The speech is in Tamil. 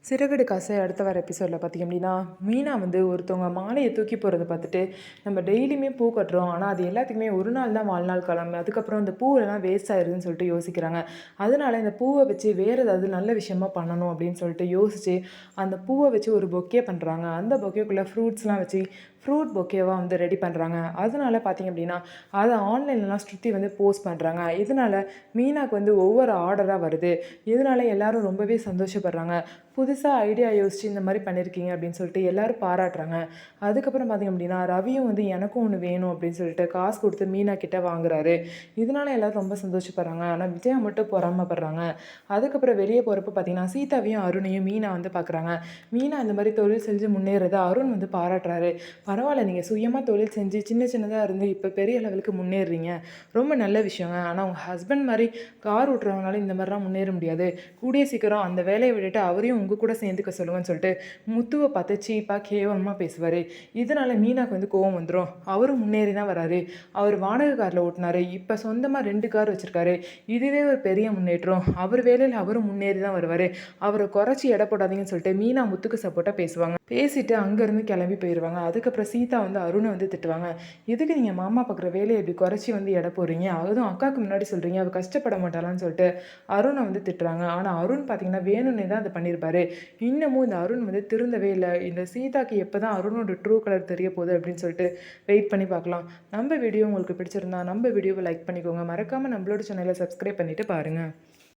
சிறகடி காசை அடுத்த வர எபிசோடில் பார்த்திங்க அப்படின்னா மீனா வந்து ஒருத்தவங்க மாலையை தூக்கி போகிறத பார்த்துட்டு நம்ம டெய்லியுமே பூ கட்டுறோம், ஆனால் அது எல்லாத்துக்குமே ஒரு நாள் தான் வாழ்நாள் காலம், அதுக்கப்புறம் அந்த பூவெல்லாம் வேஸ்ட் ஆயிருதுன்னு சொல்லிட்டு யோசிக்கிறாங்க. அதனால இந்த பூவை வச்சு வேறு ஏதாவது நல்ல விஷயமா பண்ணணும் அப்படின்னு சொல்லிட்டு யோசிச்சு அந்த பூவை வச்சு ஒரு பொக்கே பண்ணுறாங்க. அந்த பொக்கேக்குள்ளே ஃப்ரூட்ஸ்லாம் வச்சு ஃப்ரூட் பொக்கேவாக வந்து ரெடி பண்ணுறாங்க. அதனால பார்த்திங்க அப்படின்னா அதை ஆன்லைன்லலாம் ஸ்ருதி வந்து போஸ்ட் பண்ணுறாங்க. இதனால் மீனாக்கு வந்து ஒவ்வொரு ஆர்டராக வருது. இதனால எல்லாரும் ரொம்பவே சந்தோஷப்படுறாங்க. புதுசாக ஐடியா யோசிச்சு இந்த மாதிரி பண்ணியிருக்கீங்க அப்படின்னு சொல்லிட்டு எல்லோரும் பாராட்டுறாங்க. அதுக்கப்புறம் பார்த்திங்க அப்படின்னா ரவியும் வந்து எனக்கும் ஒன்று வேணும் அப்படின்னு சொல்லிட்டு காசு கொடுத்து மீனா கிட்ட வாங்குறாரு. இதனால எல்லோரும் ரொம்ப சந்தோஷப்படுறாங்க. ஆனால் விஜயா மட்டும் பொறாமப்படுறாங்க. அதுக்கப்புறம் வெளியே போகிறப்ப பார்த்திங்கன்னா சீதாவையும் அருணையும் மீனா வந்து பார்க்குறாங்க. மீனா இந்த மாதிரி தொழில் செஞ்சு முன்னேறதை அருண் வந்து பாராட்டுறாரு. பரவாயில்ல, நீங்கள் சுயமாக தொழில் செஞ்சு சின்ன சின்னதாக இருந்து இப்போ பெரிய லெவலுக்கு முன்னேறுறீங்க, ரொம்ப நல்ல விஷயங்க. ஆனால் உங்கள் ஹஸ்பண்ட் மாதிரி கார் ஓட்டுறவங்களால இந்த மாதிரிலாம் முன்னேற முடியாது. கூடிய சீக்கிரம் அந்த வேலையை விட்டுட்டு அவரையும் உங்கள் கூட சேர்ந்துக்க சொல்லுங்கன்னு சொல்லிட்டு முத்துவை பார்த்து சீப்பாக கேவலமாக பேசுவார். இதனால் மீனாக்கு வந்து கோவம் வந்துடும். அவரும் முன்னேறி தான் வராரு. அவர் வாடகை காரில் ஓட்டினார், இப்போ சொந்தமாக 2 கார் வச்சுருக்காரு. இதுவே ஒரு பெரிய முன்னேற்றம். அவர் வேலையில் அவரும் முன்னேறி தான் வருவார். அவரை குறைச்சி எடை போடாதீங்கன்னு சொல்லிட்டு மீனா முத்துக்கு சப்போர்ட்டாக பேசுவாங்க. பேசிட்டு அங்கேருந்து கிளம்பி போயிடுவாங்க. அதுக்கப்புறம் சீதா வந்து அருணை வந்து திட்டுவாங்க. எதுக்கு நீங்கள் மாமா பார்க்குற வேலையை எப்படி குறைச்சி வந்து எடை போடுறீங்க, அதுவும் அக்காவுக்கு முன்னாடி சொல்கிறீங்க, அவள் கஷ்டப்பட மாட்டாளான்னு சொல்லிட்டு அருணை வந்து திட்டுறாங்க. ஆனால் அருண் பார்த்தீங்கன்னா வேணும்னே தான் அதை பண்ணியிருப்பாரு. இன்னமும் இந்த அருண் வந்து திருந்தவே இல்லை. இந்த சீதாக்கு எப்போ தான் அருணோட ட்ரூ கலர் தெரிய போகுது அப்படின்னு சொல்லிட்டு வெயிட் பண்ணி பார்க்கலாம். நம்ம வீடியோ உங்களுக்கு பிடிச்சிருந்தா நம்ம வீடியோவை லைக் பண்ணிக்கோங்க. மறக்காமல் நம்மளோட சேனலை சப்ஸ்கிரைப் பண்ணிவிட்டு பாருங்கள்.